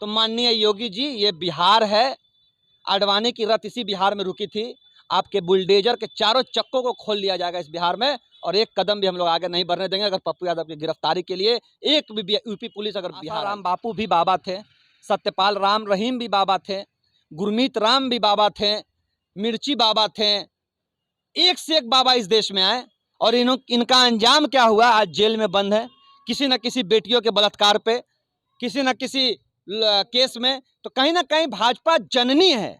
तो माननीय योगी जी, ये बिहार है, आडवाणी की रथ इसी बिहार में रुकी थी। आपके बुलडोजर के चारों चक्कों को खोल लिया जाएगा इस बिहार में, और एक कदम भी हम लोग आगे नहीं बढ़ने देंगे अगर पप्पू यादव की गिरफ्तारी के लिए एक भी यूपी पुलिस अगर बिहार। राम बापू भी बाबा थे, सत्यपाल राम रहीम भी बाबा थे, गुरमीत राम भी बाबा थे, मिर्ची बाबा थे, एक से एक बाबा इस देश में आए, और इनका अंजाम क्या हुआ? आज जेल में बंद है, किसी न किसी बेटियों के बलात्कार पे, किसी न किसी केस में। तो कहीं ना कहीं भाजपा जननी है,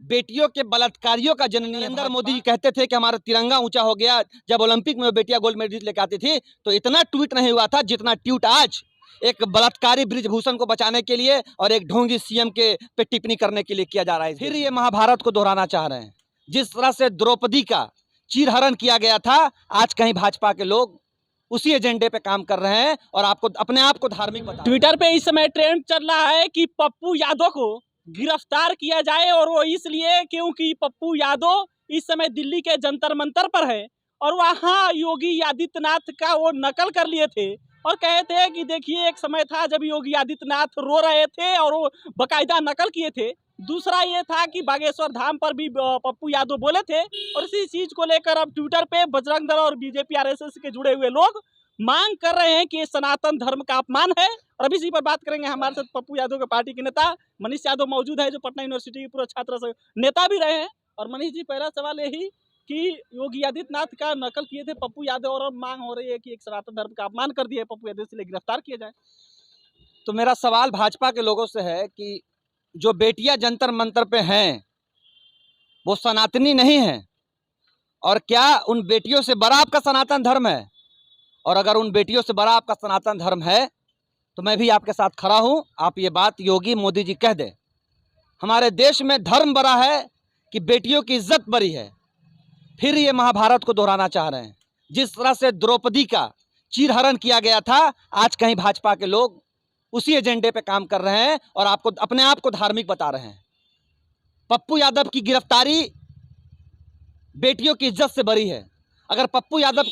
बेटियों के बलात्कारियों का जननी है। नरेंद्र मोदी कहते थे कि हमारा तिरंगा ऊंचा हो गया जब ओलंपिक में बेटियां गोल्ड मेडल लेकर आती थी, तो इतना ट्वीट नहीं हुआ था जितना ट्वीट आज एक बलात्कारी ब्रिजभूषण को बचाने के लिए और एक ढोंगी सीएम के पे टिप्पणी करने के लिए किया जा रहा है। फिर ये महाभारत को दोहराना चाह रहे हैं। जिस तरह से द्रौपदी का चीरहरण किया गया था, आज कहीं भाजपा के लोग उसी एजेंडे पे काम कर रहे हैं और आपको अपने आप को धार्मिक बता। ट्विटर पे इस समय ट्रेंड चल रहा है कि पप्पू यादव को गिरफ्तार किया जाए, और वो इसलिए क्योंकि पप्पू यादव इस समय दिल्ली के जंतर मंतर पर है और वहाँ योगी आदित्यनाथ का वो नकल कर लिए थे और कहे थे कि देखिए एक समय था जब योगी आदित्यनाथ रो रहे थे और वो बाकायदा नकल किए थे। दूसरा ये था कि बागेश्वर धाम पर भी पप्पू यादव बोले थे, और इसी चीज को लेकर अब ट्विटर पे बजरंग दल और बीजेपी आरएसएस के जुड़े हुए लोग मांग कर रहे हैं कि ये सनातन धर्म का अपमान है। और अभी इसी पर बात करेंगे। हमारे साथ पप्पू यादव के पार्टी के नेता मनीष यादव मौजूद है, जो पटना यूनिवर्सिटी के पूर्व छात्र नेता भी रहे हैं। और मनीष जी, पहला सवाल यही कि योगी आदित्यनाथ का नकल किए थे पप्पू यादव, और अब मांग हो रही है कि एक सनातन धर्म का अपमान कर दिया पप्पू यादव, इसलिए गिरफ्तार किया जाए। तो मेरा सवाल भाजपा के लोगों से है कि जो बेटियां जंतर मंतर पे हैं वो सनातनी नहीं है, और क्या उन बेटियों से बड़ा आपका सनातन धर्म है? और अगर उन बेटियों से बड़ा आपका सनातन धर्म है तो मैं भी आपके साथ खड़ा हूं। आप ये बात योगी मोदी जी कह दें। हमारे देश में धर्म बड़ा है कि बेटियों की इज्जत बड़ी है। फिर ये महाभारत को दोहराना चाह रहे हैं। जिस तरह से द्रौपदी का चीरहरण किया गया था, आज कहीं भाजपा के लोग उसी एजेंडे पे काम कर रहे हैं और आपको अपने आप को धार्मिक बता रहे हैं। पप्पू यादव की गिरफ्तारी बेटियों की इज्जत से बड़ी है। अगर पप्पू यादव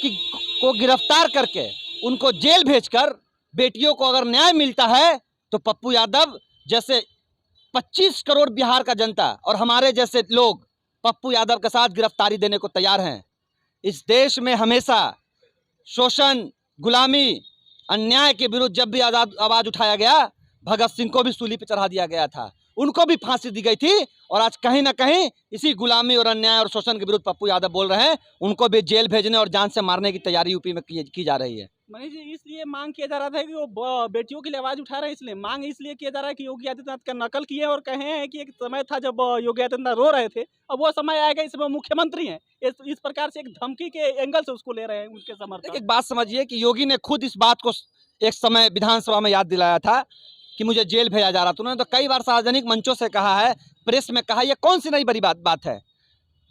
को गिरफ्तार करके उनको जेल भेजकर बेटियों को अगर न्याय मिलता है तो पप्पू यादव जैसे 25 करोड़ बिहार का जनता और हमारे जैसे लोग पप्पू यादव के साथ गिरफ्तारी देने को तैयार हैं। इस देश में हमेशा शोषण, गुलामी, अन्याय के विरुद्ध जब भी आवाज उठाया गया, भगत सिंह को भी सूली पर चढ़ा दिया गया था, उनको भी फांसी दी गई थी, और आज कहीं ना कहीं इसी गुलामी और अन्याय और शोषण के विरुद्ध पप्पू यादव बोल रहे हैं। उनको भी जेल भेजने और जान से मारने की तैयारी यूपी में की जा रही है। मनीष जी, इसलिए मांग किया जा रहा था कि वो बेटियों के लिए आवाज उठा रहे हैं, इसलिए मांग इसलिए किया जा रहा है कि योगी आदित्यनाथ का नकल किए और कहे हैं कि एक समय था जब योगी आदित्यनाथ रो रहे थे, अब वो समय आएगा, इस समय मुख्यमंत्री हैं। इस प्रकार से एक धमकी के एंगल से उसको ले रहे हैं उनके समर्थक। एक बात समझिए कि योगी ने खुद इस बात को एक समय विधानसभा में याद दिलाया था कि मुझे जेल भेजा जा रहा था। उन्होंने तो कई बार सार्वजनिक मंचों से कहा है, प्रेस में कहा, यह कौन सी नई बड़ी बात है?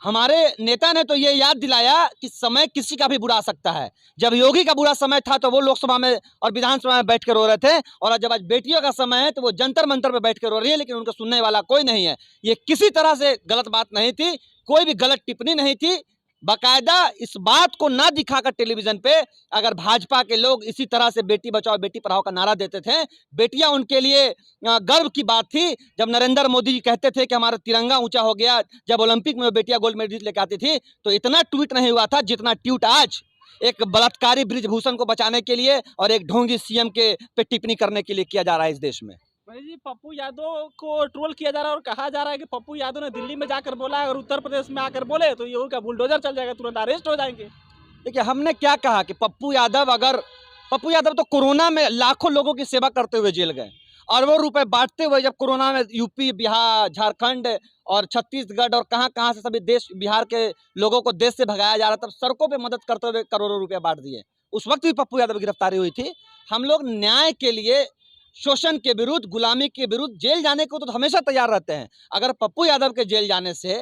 हमारे नेता ने तो ये याद दिलाया कि समय किसी का भी बुरा सकता है। जब योगी का बुरा समय था तो वो लोकसभा में और विधानसभा में बैठ कर रो रहे थे, और जब आज बेटियों का समय है तो वो जंतर मंतर पे बैठ कर रो रही है, लेकिन उनको सुनने वाला कोई नहीं है। ये किसी तरह से गलत बात नहीं थी, कोई भी गलत टिप्पणी नहीं थी। बाकायदा इस बात को ना दिखाकर टेलीविजन पे अगर भाजपा के लोग इसी तरह से बेटी बचाओ बेटी पढ़ाओ का नारा देते थे, बेटियां उनके लिए गर्व की बात थी। जब नरेंद्र मोदी जी कहते थे कि हमारा तिरंगा ऊंचा हो गया जब ओलंपिक में बेटियां गोल्ड मेडल लेकर आती थी, तो इतना ट्वीट नहीं हुआ था जितना ट्वीट आज एक बलात्कारी ब्रिजभूषण को बचाने के लिए और एक ढोंगी सीएम के पे टिप्पणी करने के लिए किया जा रहा है इस देश में। जी, पप्पू यादव को ट्रोल किया जा रहा है और कहा जा रहा है कि पप्पू यादव ने दिल्ली में जाकर बोला है, अगर उत्तर प्रदेश में आकर बोले तो योगी का बुलडोजर चल जाएगा, तुरंत अरेस्ट हो जाएंगे। देखिए, हमने क्या कहा कि पप्पू यादव तो कोरोना में लाखों लोगों की सेवा करते हुए जेल गए, अरबों रुपए बांटते हुए जब कोरोना में यूपी, बिहार, झारखंड और छत्तीसगढ़ और कहां से सभी देश बिहार के लोगों को देश से भगाया जा रहा था, तब सड़कों पे मदद करते हुए करोड़ों रुपए बांट दिए। उस वक्त भी पप्पू यादव की गिरफ्तारी हुई थी। हम लोग न्याय के लिए, शोषण के विरुद्ध, गुलामी के विरुद्ध जेल जाने को तो हमेशा तैयार रहते हैं। अगर पप्पू यादव के जेल जाने से,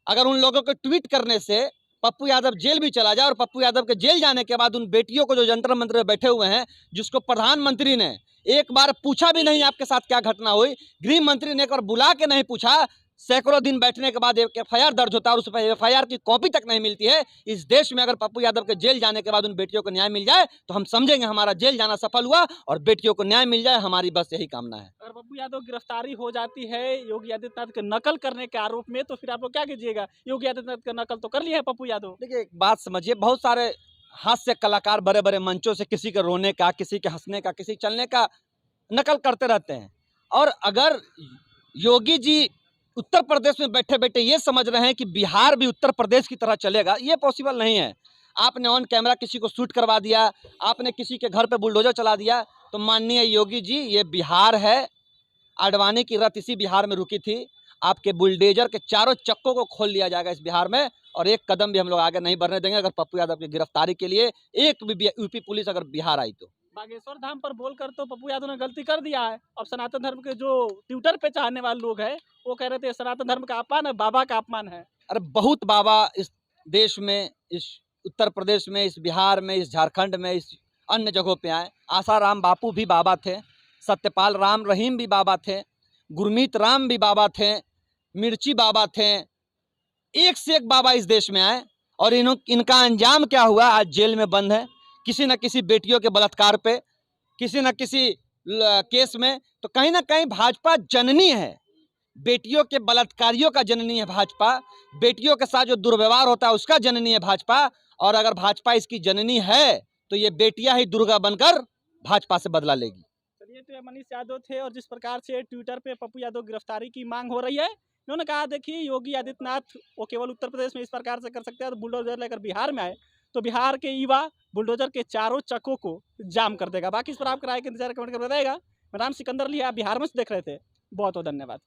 अगर उन लोगों के ट्वीट करने से पप्पू यादव जेल भी चला जाए, और पप्पू यादव के जेल जाने के बाद उन बेटियों को जो जंतर मंत्र में बैठे हुए हैं, जिसको प्रधानमंत्री ने एक बार पूछा भी नहीं आपके साथ क्या घटना हुई, गृह मंत्री ने एक बार बुला के नहीं पूछा सैकड़ों दिन बैठने के बाद एक एफआईआर दर्ज होता है और उस पर एफआईआर की कॉपी तक नहीं मिलती है। इस देश में अगर पप्पू यादव के जेल जाने के बाद उन बेटियों को न्याय मिल जाए तो हम समझेंगे हमारा जेल जाना सफल हुआ और बेटियों को न्याय मिल जाए, हमारी बस यही कामना है। अगर पप्पू यादव की गिरफ्तारी हो जाती है योगी आदित्यनाथ के नकल करने के आरोप में, तो फिर आप लोग क्या कीजिएगा? योगी आदित्यनाथ का नकल तो कर लिया है पप्पू यादव। देखिए एक बात समझिए, बहुत सारे हास्य कलाकार बड़े बड़े मंचों से किसी के रोने का, किसी के हंसने का, किसी चलने का नकल करते रहते हैं। और अगर योगी जी उत्तर प्रदेश में बैठे बैठे ये समझ रहे हैं कि बिहार भी उत्तर प्रदेश की तरह चलेगा, ये पॉसिबल नहीं है। आपने ऑन कैमरा किसी को शूट करवा दिया, आपने किसी के घर पे बुलडोजर चला दिया, तो माननीय योगी जी ये बिहार है, आडवाणी की रथ इसी बिहार में रुकी थी। आपके बुलडोजर के चारों चक्कों को खोल लिया जाएगा इस बिहार में और एक कदम भी हम लोग आगे नहीं बढ़ने देंगे अगर पप्पू यादव की गिरफ्तारी के लिए एक भी यूपी पुलिस अगर बिहार आई तो। बागेश्वर धाम पर बोलकर तो पप्पू यादव ने गलती कर दिया है। अब सनातन धर्म के जो ट्विटर पे चाहने वाले लोग हैं वो कह रहे थे सनातन धर्म का अपमान है, बाबा का अपमान है। अरे बहुत बाबा इस देश में, इस उत्तर प्रदेश में, इस बिहार में, इस झारखंड में, इस अन्य जगहों पे आए। आसाराम बापू भी बाबा थे, सत्यपाल राम रहीम भी बाबा थे, गुरमीत राम भी बाबा थे, मिर्ची बाबा थे, एक से एक बाबा इस देश में आए और इनका अंजाम क्या हुआ? आज जेल में बंद है किसी न किसी बेटियों के बलात्कार पे, किसी न किसी केस में। तो कहीं ना कहीं भाजपा जननी है, बेटियों के बलात्कारियों का जननी है भाजपा, बेटियों के साथ जो दुर्व्यवहार होता है उसका जननी है भाजपा। और अगर भाजपा इसकी जननी है तो ये बेटियां ही दुर्गा बनकर भाजपा से बदला लेगी। चलिए, तो ये मनीष यादव थे और जिस प्रकार से ट्विटर पे पप्पू यादव गिरफ्तारी की मांग हो रही है, उन्होंने कहा देखिए योगी आदित्यनाथ वो केवल उत्तर प्रदेश में इस प्रकार से कर सकते हैं, तो बुलडोजर लेकर बिहार में आए तो बिहार के युवा बुलडोजर के चारों चक्कों को जाम कर देगा। बाकी इस पर आपका राय का इंतजार कमेंट कर बताएगा। मेरा नाम सिकंदर लिया, बिहार में से देख रहे थे। बहुत बहुत धन्यवाद।